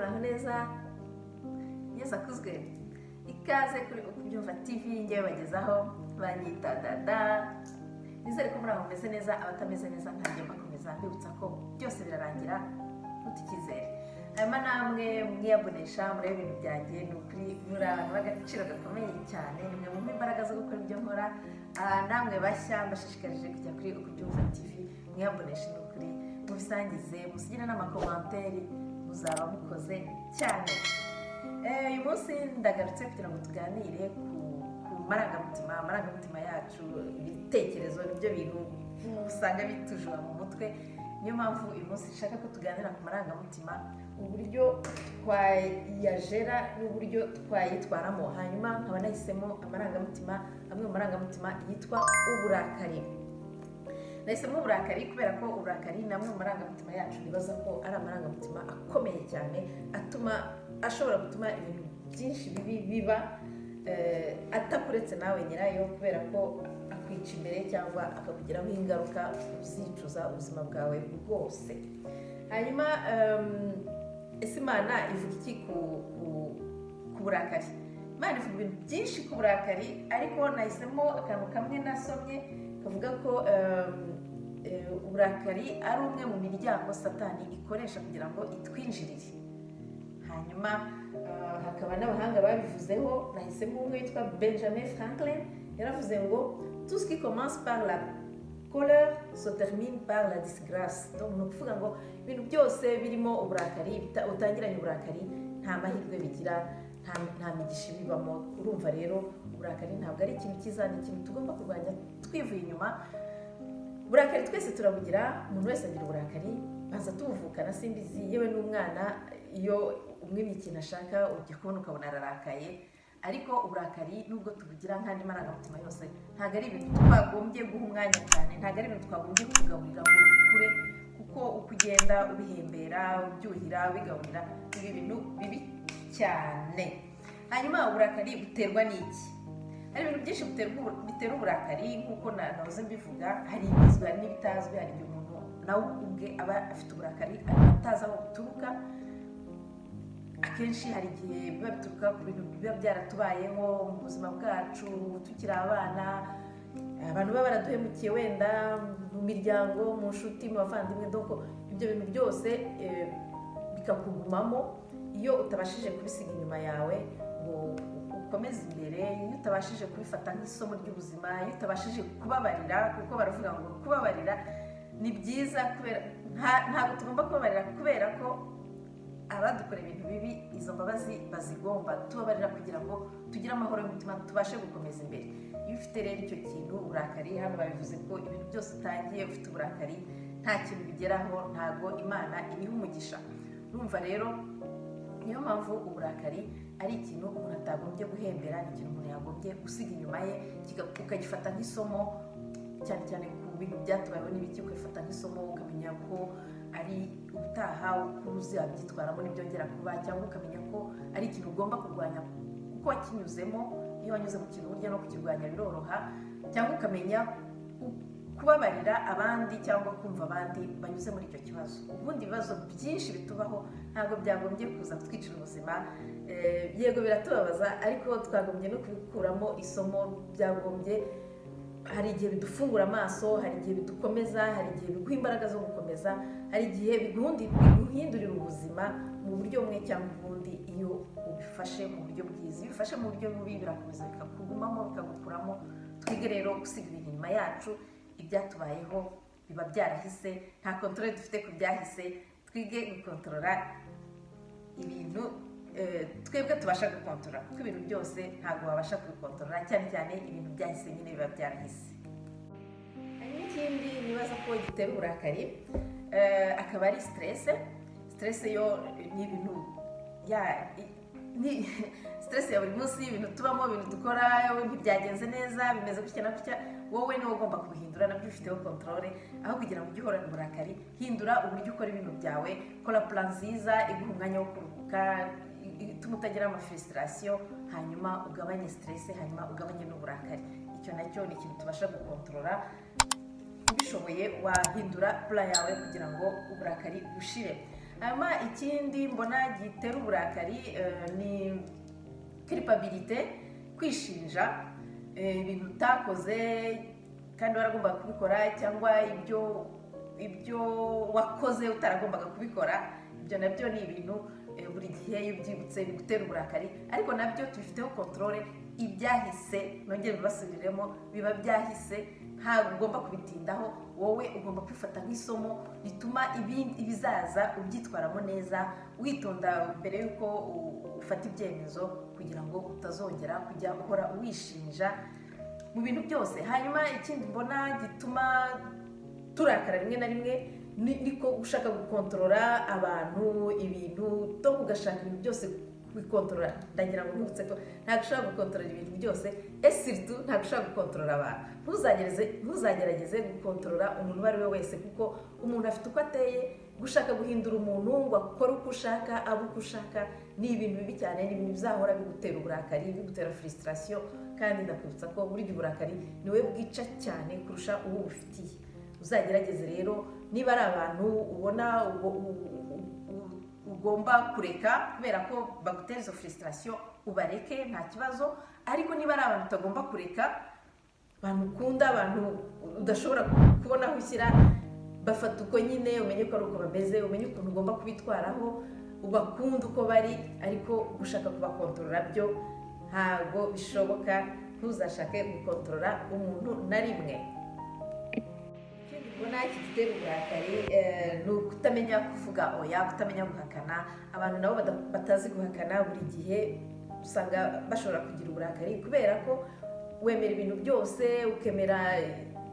muraho neza Yesu akuzwe ikaze kuri Ukubyumva TV ngiye bagezaho banyita Dada. Nizere ko muraho meze neza, abatameze neza ntangiye bakomeza mbibutsa ko byose birarangira mutikizere. Hanyuma namwe mwiyabonesha murebe ibintu byanjye ni ukuri muri abantu b'agaciro gakomeye cyane, nimwe mu imbaraga zo gukora ibyo nkora. Namwe bashya mbashishikarije kujya kuri Ukubyumva TV mwiyabonesha ni ukuri mubisangize, musigire n'amakomanteri, muzaba mukoze cyane. Uyu munsi ndagarutse kugira ngo tuganire ku marangamutima yacu, ibitekerezo n'ibyo bintu usanga bitujura mu mutwe. Niyo mpamvu uyu munsi nshaka ko tuganira ku marangamutima, uburyo twayajera n'uburyo twayitwaramo. Hanyuma nkaba nahisemo amwe mu marangamutima yitwa uburakari. Nahisemo uburakari kubera ko uburakari ni amwe mu marangamutima yacu nibaza ko ari amarangamutima akomeye cyane, ashobora gutuma ibintu byinshi bibi biba atakuretse nawe nyirayo, kubera ko akwica imbere cyangwa akakugiraho ingaruka uzicuza ubuzima bwawe bwose. Hanyuma ese Imana ivuga iki ku burakari? Imana ivuga ibintu byinshi ku burakari, ariko nahisemo akantu kamwe nasomye kavuga ko uburakari ari umwe mu miryango Satani ikoresha kugira ngo itwinjirire. Hanyuma hakaba n'abahanga babivuzeho, nahisemo umwe witwa Benjamin Franklin. Yaravuze ngo tout ce qui commence par la colère se termine par la disgrâce. Donc ni ukuvuga ngo ibintu byose birimo uburakari, utangiranye uburakari nta mahirwe bigira, nta migisha bibamo. Urumva rero uburakari ntabwo ari ikintu cyiza, ni ikintu tugomba kurwanya twivuye inyuma. Uburakari twese turabugira, umuntu wese agira uburakari, baza tubuvukana simbizi. Yewe n'umwana iyo umwimye ikintu ashaka ujya kubona ukabona ararakaye. Ariko uburakari nubwo tubugira nk'andi marangamutima yose, ntabwo ari ibintu twagombye guha umwanya cyane, ntabwo ari ibintu twagombye kugaburira ngo bikure, kuko uko ugenda ubihembera, ubyuhira, ubigaburira, ibi bintu bibi cyane. Hanyuma uburakari buterwa n'iki? Hari ibintu byinshi bitera uburakari nk'uko nahoze mbivuga. Hari ibizwi, hari n'ibitazwi. Hari igihe umuntu nawe ubwe aba afite uburakari atazi aho buturuka. Akenshi hari igihe biba bituruka ku bintu biba byaratubayeho mu buzima bwacu tukiri abana, abantu baba baraduhemukiye wenda mu miryango, mu nshuti, mu bavandimwe. Doko ibyo bintu byose bikakugumamo iyo utabashije kubisiga inyuma yawe ngo ukomeze imbere, iyo utabashije kubifata nk'isomo ry'ubuzima, iyo utabashije kubabarira, kuko baravuga ngo kubabarira ni byiza. Ntabwo tugomba kubabarira kubera ko abadukorera ibintu bibi izo mbabazi bazigomba. Tubabarira kugira ngo tugire amahoro y'umutima, tubashe gukomeza imbere. Iyo ufite rero icyo kintu uburakari, hano babivuze ko ibintu byose utangiye ufite uburakari nta kintu bigeraho, ntago Imana ibiha umugisha. Urumva rero niyo mpamvu uburakari ari ikintu umuntu atagombye guhembera, ni ikintu umuntu yagombye gusiga inyuma ye, ukagifata nk'isomo, cyane cyane ku bintu byatubayeho n'ibiki, ukabifata nk'isomo ukamenya ko ari ubutaha uko uzabyitwaramo n'ibyongera kuba, cyangwa ukamenya ko ari ikintu ugomba kurwanya kuko wakinyuzemo. Iyo wanyuze mu kintu burya no kukirwanya biroroha. Cyangwa ukamenya kubabarira abandi cyangwa kumva abandi banyuze muri icyo kibazo. Ubundi ibibazo byinshi bitubaho ntabwo byagombye kuza kutwicira ubuzima. Yego biratubabaza, ariko twagombye no kubikuramo isomo. Byagombye, hari igihe bidufungura amaso, hari igihe bidukomeza, hari igihe biguha imbaraga zo gukomeza, hari igihe biguhindurira ubuzima mu buryo bumwe cyangwa ubundi. Iyo ubifashe mu buryo bwiza, iyo ubifashe mu buryo bubi birakomeza bikakugumamo, bikagukuramo. Twige rero gusiga ibintu inyuma yacu. Ibyatubayeho biba byarahise, nta kontrole dufite ku byahise. Twige gukontorora ibintu twebwe tubasha gukontorora, kuko ibintu byose ntabwo wabasha kubikontorora, cyane cyane ibintu byahise nyine biba byarahise. Hari n'ikindi nibaza ko gitera uburakari, akaba ari stress. Stress yo ni ibintu stress ya buri munsi, ibintu tubamo, ibintu dukora, ntibyagenze neza, bimeze gutya na gutya. Wowe niwe ugomba kubihindura, nabyo ufiteho controle. Aho kugira ngo ujye uhorana uburakari, hindura uburyo ukora ibintu byawe, kora plan nziza iguha umwanya wo kuruhuka, ituma utagira frustration, hanyuma ugabanye stress, hanyuma ugabanye n'uburakari. Icyo nacyo ni ikintu tubasha gukontorora. Ubishoboye wahindura plan yawe kugira ngo uburakari bushire. hanyuma ikindi mbona gitera uburakari ni culpabilité, kwishinja ibintu utakoze kandi waragombaga kubikora, cyangwa ibyo wakoze utaragombaga kubikora. Ibyo nabyo ni ibintu buri gihe iyo ubyibutse bigutera uburakari, ariko nabyo tubifiteho controle. Ibyahise nongere bibasubiriremo, biba byahise, ntabwo ugomba kubitindaho. Wowe ugomba kwifata nk'isomo rituma ibizaza ubyitwaramo neza, witonda mbere y'uko ufata ibyemezo, kugira ngo utazongera kujya uhora uwishinja mu bintu byose. Hanyuma ikindi mbona gituma turakara rimwe na rimwe niko ushaka gukontorora abantu, ibintu to ugashaka ibintu byose kubikontorora. Ndagira ngo nkubutse ko ntabwo ushobora gukontorora ibintu byose, surtout ntabwo ushobora gukontorora abantu. Ntuzagerageze gukontorora umuntu uwo ari we wese, kuko umuntu afite uko ateye. Gushaka guhindura umuntu ngo akore uko ushaka, abe uko ushaka, ni ibintu bibi cyane, ni ibintu bizahora bigutera uburakari, bigutera frustration. Kandi ndakwibutsa ko burya uburakari ni we bwica cyane kurusha uwo bufitiye. Uzagerageze rero, niba ari abantu ubona ugomba kureka kubera ko bagutera izo frustration, ubareke nta kibazo. Ariko niba ari abantu utagomba kureka, abantu ukunda, abantu udashobora kubona aho ushyira, bafata uko nyine, umenye ko ari uko bameze, umenye ukuntu ugomba kubitwaraho, ubakunda uko bari. Ariko gushaka kubakontorora byo ntabwo bishoboka. Ntuzashake gukontorora umuntu na rimwe. Mbona kigitera uburakari ni ukutamenya kuvuga oya, kutamenya guhakana. Abantu nabo batazi guhakana buri gihe usanga bashobora kugira uburakari, kubera ko wemera ibintu byose, ukemera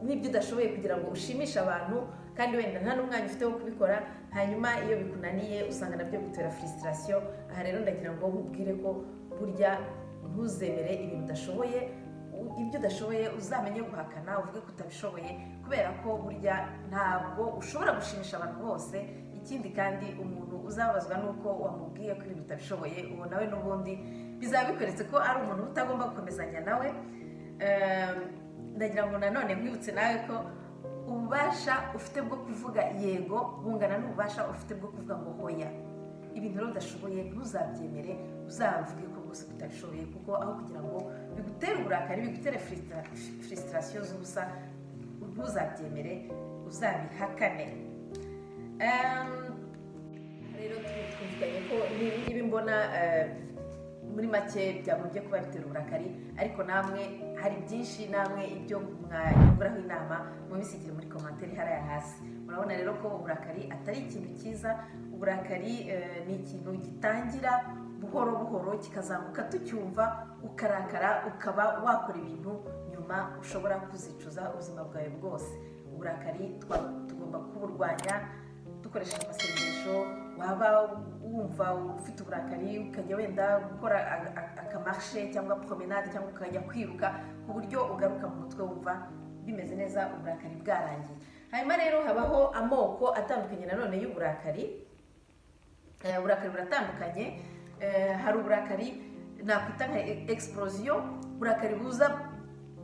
n'ibyo udashoboye kugira ngo ushimishe abantu, kandi wenda nta n'umwanya ufite wo kubikora. Hanyuma iyo bikunaniye usanga nabyo bitera frustration. Aha rero ndagira ngo nkubwire ko burya ntuzemere ibintu udashoboye. Ibyo udashoboye uzamenye guhakana, uvuge ko utabishoboye, kubera ko burya ntabwo ushobora gushimisha abantu bose. Ikindi kandi umuntu uzabazwa nuko wamubwiye ko ibintu utabishoboye, uwo nawe n'ubundi bizaba bikweretse ko ari umuntu utagomba gukomezanya nawe. Ndagira ngo nanone nkwibutse nawe ko ububasha ufite bwo kuvuga yego bungana n'ububasha ufite bwo kuvuga ngo hoya. Ibintu rero udashoboye ntuzabyemere, uzavuge ko rwose utabishoboye, kuko aho kugira ngo bigutere uburakari, bigutere frustration z'ubusa, ntuzabyemere, uzabihakane. Rero twumvikanye ko niba mbona muri make byagombye kuba bitera uburakari, ariko namwe hari byinshi, namwe ibyo mwanyunguraho inama mubisigire muri commentaire hariya hasi. Murabona rero ko uburakari atari ikintu cyiza. Uburakari ni ikintu gitangira buhoro buhoro, kikazamuka tucyumva, ukarakara, ukaba wakora ibintu nyuma ushobora kuzicuza ubuzima bwawe bwose. Uburakari tugomba kuburwanya dukoresheje amasengesho. Waba wumva ufite uburakari, ukajya wenda gukora akamarshe cyangwa promenade, cyangwa ukajya kwiruka, ku buryo ugaruka mu mutwe wumva bimeze neza, uburakari bwarangiye. Hanyuma rero habaho amoko atandukanye nanone y'uburakari. Uburakari buratandukanye. Hari uburakari nakwita nka explosion, uburakari buza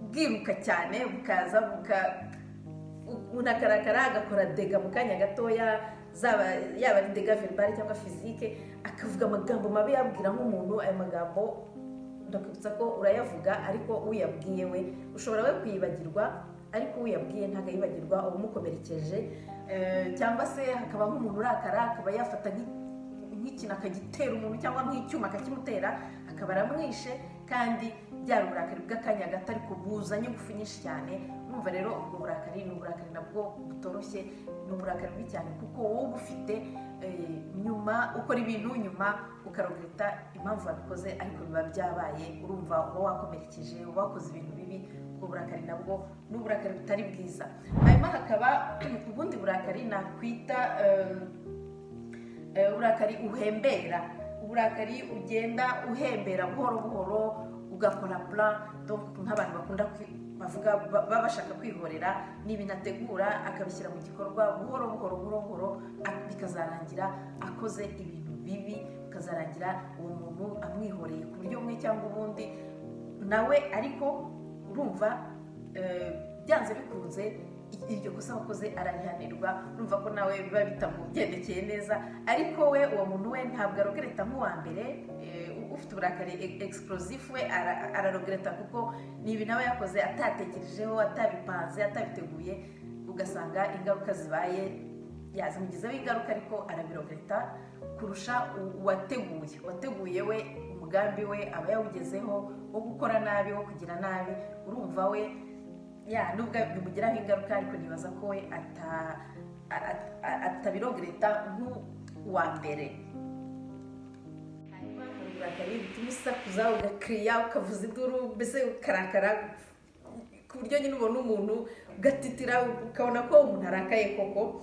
bwiruka cyane, bukaza unakarakara, agakora dega mu kanya gatoya, yaba ari dega verbal cyangwa physique, akavuga amagambo mabi yabwira nk'umuntu. Ayo magambo ndakwibutsa ko urayavuga, ariko uyabwiye we ushobora we kwibagirwa, ariko uyabwiye ntabwo yibagirwa, uba umukomerekeje. Cyangwa se hakaba nk'umuntu urakara, akaba yafata nk'ikintu akagitera umuntu, cyangwa nk'icyuma akakimutera, akaba aramwishe, kandi byari uburakari bw'akanya gato ariko buzanye ingufu nyinshi cyane. Urumva rero ubwo burakari ni uburakari nabwo butoroshye, ni uburakari bubi cyane, kuko wowe bufite nyuma ukora ibintu, nyuma ukarogreta impamvu wabikoze, ariko biba byabaye. Urumva uba wakomerekeje, uba wakoze ibintu bibi. Ubwo burakari nabwo ni uburakari butari bwiza. Hanyuma hakaba ubundi burakari nakwita uburakari uhembera. Uburakari ugenda uhembera buhoro buhoro, ugakora plan. Donc nk'abantu bakunda bavuga baba bashaka kwihorera, n'ibintu ategura akabishyira mu gikorwa buhoro buhoro buhoro buhoro, bikazarangira akoze ibintu bibi, bikazarangira uwo muntu amwihoreye ku buryo bumwe cyangwa ubundi nawe. Ariko urumva byanze bikunze iryo kosa wakoze ararihanirwa, urumva ko nawe biba bitamugendekeye neza. Ariko we uwo muntu we ntabwo arogereta nk'uwa mbere, ufite uburakari explosive we ararogereta kuko ni ibintu aba yakoze atatekerejeho, atabipanze, atabiteguye, ugasanga ingaruka zibaye yazimugizeho ingaruka, ariko arabirogereta kurusha uwateguye we umugambi we aba yawugezeho wo gukora nabi, wo kugira nabi. Urumva we nubwo bimugiraho ingaruka, ariko nibaza ko we atabirogereta nk'uwa mbere. Hanyuma hari uburakari bituma usakuza, ugakiriya, ukavuza induru, mbese ukarakara ku buryo nyine ubona umuntu ugatitira, ukabona ko umuntu arakaye koko.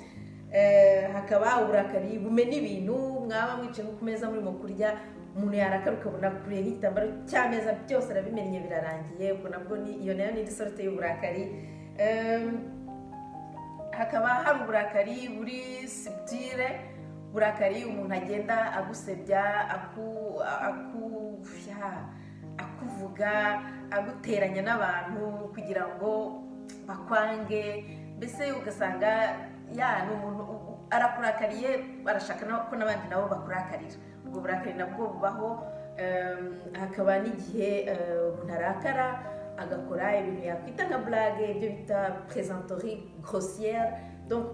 Hakaba uburakari bumena ibintu, mwaba mwicaye ku meza murimo kurya, umuntu yarakara ukabona kuriye nk'igitambaro cy'ameza byose arabimennye birarangiye. Ubwo nabwo iyo nayo ni indi sorte y'uburakari. Hakaba hari uburakari buri subtile, uburakari umuntu agenda agusebya, akuvuga, aguteranya n'abantu kugira ngo bakwange, mbese ugasanga ni umuntu arakurakariye, barashaka ko n'abandi nabo bakurakarira. Ubwo burakari nabwo bubaho. Hakaba n'igihe umuntu arakara agakora ibintu yakwita nka blague, ibyo bita plaisanterie grossière, donc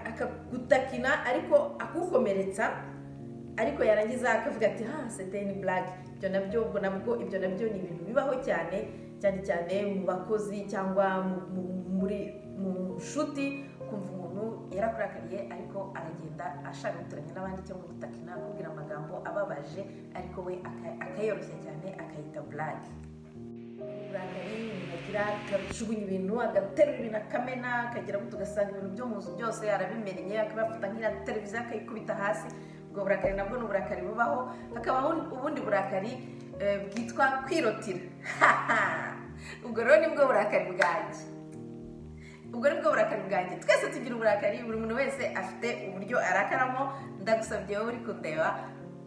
akagutakina ariko akukomeretsa, ariko yarangiza akavuga ati c'était une blague. Ibyo nabyo ni ibintu bibaho cyane mu bakozi cyangwa mu nshuti, kumva umuntu yarakurakariye ariko aragenda ashaka guturanya n'abandi cyangwa gutakina, akubwira amagambo ababaje, ariko we akayoroshya cyane akayita blague. Uburakari umuntu agira, akajugunya ibintu, agaterura ibintu akamena, akagira gutyo ugasanga ibintu byo mu nzu byose arabimennye, akabafata nk'iriya televiziyo akayikubita hasi. Ubwo burakari nabwo ni uburakari bubaho. Hakabaho ubundi burakari bwitwa kwirotira. Ubwo rero nibwo burakari bwanjye. Twese tugira uburakari, buri muntu wese afite uburyo arakaramo. Ndagusabye wowe uri kundeba,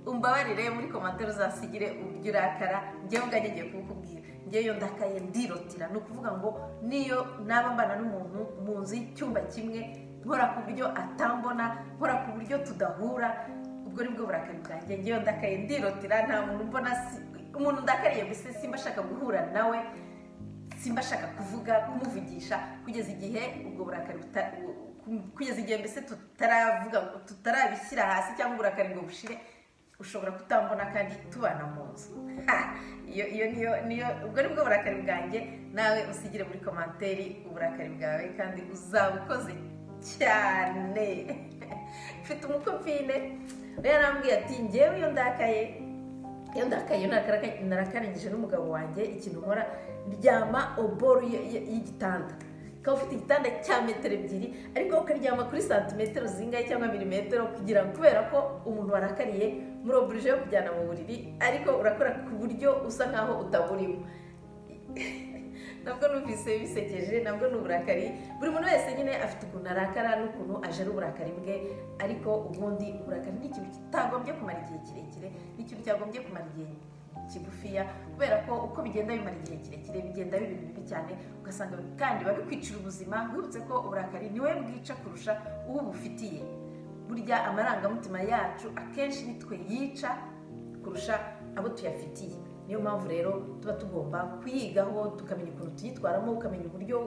umbabarire muri commentaire uzasigire uburyo urakara. Njyewe ubwanjye ngiye kubikubwira. Njyewe iyo ndakaye ndirotira, ni ukuvuga ngo niyo naba mbana n'umuntu mu nzu y'icyumba kimwe, nkora ku buryo atambona, nkora ku buryo tudahura, ubwo nibwo burakari bwanjye. Njyewe ndakaye ndirotira, nta muntu mbona, umuntu ndakariye mbese simba ashaka guhura nawe, simba ashaka kumuvugisha, kugeza igihe ubwo burakari mbese tutarabishyira hasi cyangwa uburakari ngo bushire. Ushobora kutambona kandi tubana mu nzu. Ubwo nibwo burakari bwanjye. Nawe usigire muri commentaire uburakari bwawe, kandi uzaba ukoze cyane. Mfite umukopine rero arambwiye ati njyewe iyo ndakaye narakarangije n'umugabo wanjye, ikintu nkora ndyama oboro y'igitanda. Ukaba ufite igitanda cya metero 2, ariko ukaryama kuri santimetero zingahe cyangwa milimetero, kugira ngo kubera ko umuntu warakariye muri oburije yo kujyana mu buriri, ariko urakora ku buryo usa nkaho utaburimo. Nabwo numvise bisekeje, nabwo ni uburakari. Buri muntu wese nyine afite ukuntu arakara n'ukuntu ajera uburakari bwe, ariko ubundi uburakari ni ikintu kitagombye kumara igihe kirekire, ni ikintu cyagombye kumara igihe kigufiya, kubera ko uko bigenda bimara igihe kirekire bigenda biba bibi cyane, ugasanga kandi babikwicira ubuzima. Wibutse ko uburakari niwe bwica kurusha uwo bufitiye. Burya amarangamutima yacu akenshi nitwe yica kurusha abo tuyafitiye. Niyo mpamvu rero tuba tugomba kuyigaho, tukamenya ukuntu tuyitwaramo, ukamenya uburyo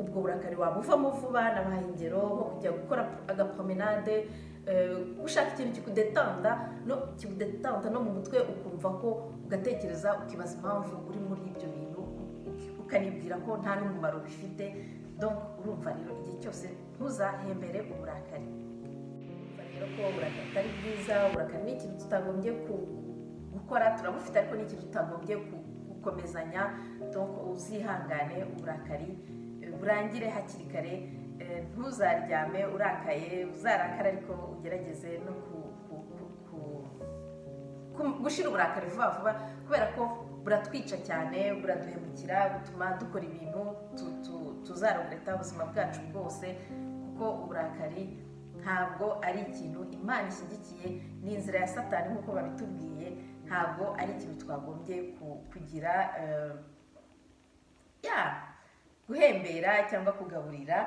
ubwo burakari wabuvamo vuba. Nabahaye ingero nko kujya gukora agapromenade, ushaka ikintu kikudetanda no mu mutwe, ukumva ko ugatekereza, ukibaza impamvu uri muri ibyo bintu, ukanibwira ko nta n'umumaro bifite. Donc urumva rero igihe cyose ntuzahembere uburakari. Rero ko uburakari atari bwiza, uburakari ni ikintu tutagombye gukora, turabufite ariko ni ikintu tutagombye gukomezanya. Donc uzihangane uburakari burangire hakiri kare. Ntuzaryame urakaye, uzarakara ariko ugerageze no gushira uburakari vuba vuba, kubera ko buratwica cyane, buraduhemukira, butuma dukora ibintu tuzarogereta ubuzima bwacu bwose. Kuko uburakari ntabwo ari ikintu Imana ishyigikiye, ni inzira ya Satani nk'uko babitubwiye. Ntabwo ari ikintu twagombye kugira. guhembera cyangwa kugaburira.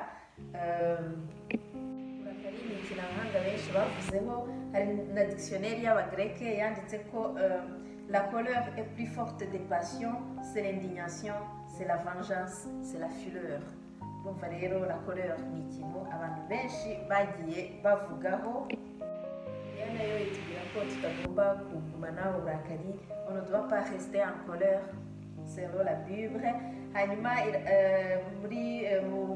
Uburakari ni ikintu abahanga benshi bavuzeho, hari na dictionnaire y'abagreke yanditse ko la colère est plus forte des passions, c'est l'indignation, c'est la vengeance, c'est la fureur. Urumva rero la colère ni ikintu abantu benshi bagiye bavugaho. Bibiliya nayo itubwira ko tutagomba kugumana uburakari, on ne doit pas rester en colère selon la Bible. Hanyuma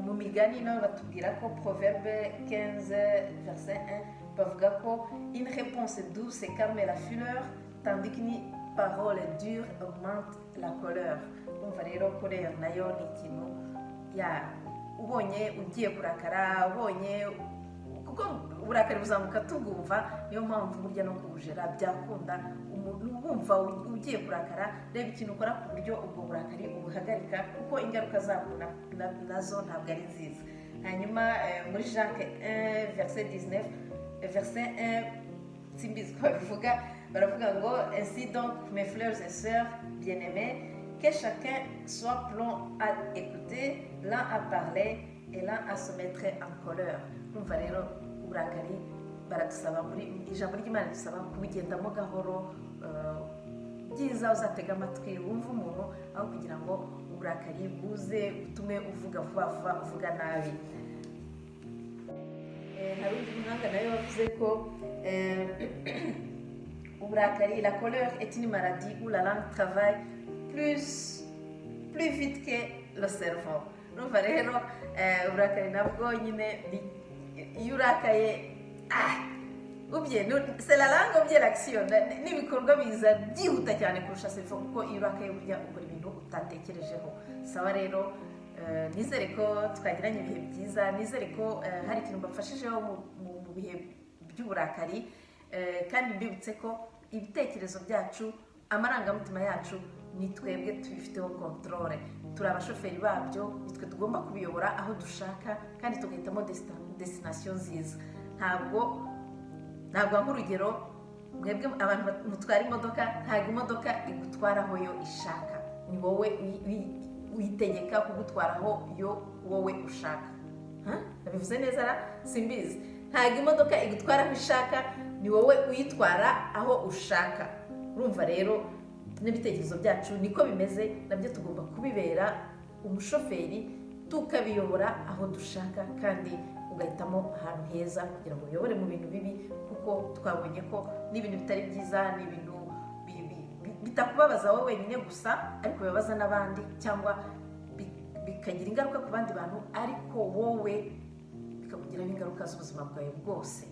mu migani no batubwira ko proverbe 15 verset 1 bavuga ko une réponse douce calme la fureur tandis qu'une parole dure augmente la colère. Urumva rero colère nayo ni ikintu ubonye ugiye kurakara, ubonye kuko uburakari buzamuka tubwumva, niyo mpamvu burya no kubujera byakunda. Umuntu wumva ugiye kurakara, reba ikintu ukora ku buryo ubwo burakari ubuhagarika, kuko ingaruka zabwo nazo ntabwo ari nziza. Hanyuma muri Jacques 1 verset 19 verset 1 simbizi ko babivuga, baravuga ngo ainsi donc mes frères et sœurs bien-aimés, que chacun soit prompt à écouter, l'un à parler et l'un à se mettre en colère. Urumva rero uburakari baradusaba, muri ijambo ry'Imana dusaba kubugendamo gahoro, byiza uzatega amatwi wumva umuntu aho kugira ngo uburakari buze utume uvuga vuba vuba, uvuga nabi. Hari undi muhanga nawe wavuze ko uburakari, la colère est une maladie où la langue travaille plus vite que le cerveau. Urumva rero uburakari nabwo nyine iyo urakaye c'est la langue ou l'action, n'ibikorwa biza byihuta cyane kurusha cerveau, kuko iyo urakaye burya ukora ibintu utatekerejeho. Sawa rero, nizere ko twagiranye ibihe byiza, nizere ko hari ikintu mbafashijeho mu bihe by'uburakari, kandi mbibutse ko ibitekerezo byacu, amarangamutima yacu ni twebwe tubifiteho controle. Turi abashoferi babyo, nitwe tugomba kubiyobora aho dushaka kandi tugahitamo destination nziza. Ntabwo nk'urugero, mwebwe abantu mutwara imodoka, ntabwo imodoka igutwara aho yo ishaka, ni wowe uyitegeka kugutwara aho yo wowe ushaka. Nabivuze neza ra? Simbizi. Ntabwo imodoka igutwara aho ishaka, ni wowe uyitwara aho ushaka. Urumva rero n'ibitekerezo byacu niko bimeze, nabyo tugomba kubibera umushoferi, tukabiyobora aho dushaka, kandi ugahitamo ahantu heza kugira ngo uyobore mu bintu bibi, kuko twabonye ko n'ibintu bitari byiza, n'ibintu bitakubabaza wowe wenyine gusa, ariko bibabaza n'abandi, cyangwa bikagira ingaruka ku bandi bantu, ariko wowe bikakugiraho ingaruka z'ubuzima bwawe bwose.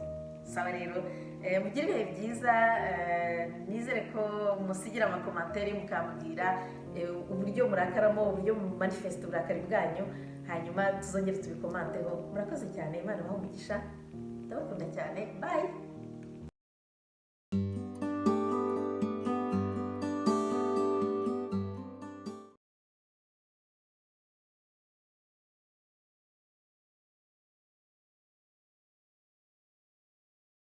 Sawa rero, mugire ibihe byiza, nizere ko musigira amakomantere mukambwira uburyo murakaramo, uburyo manifeste uburakari bwanyu, hanyuma tuzongere tubikomanteho. Murakoze cyane, Imana ibahe umugisha, ndabakunda cyane, bye.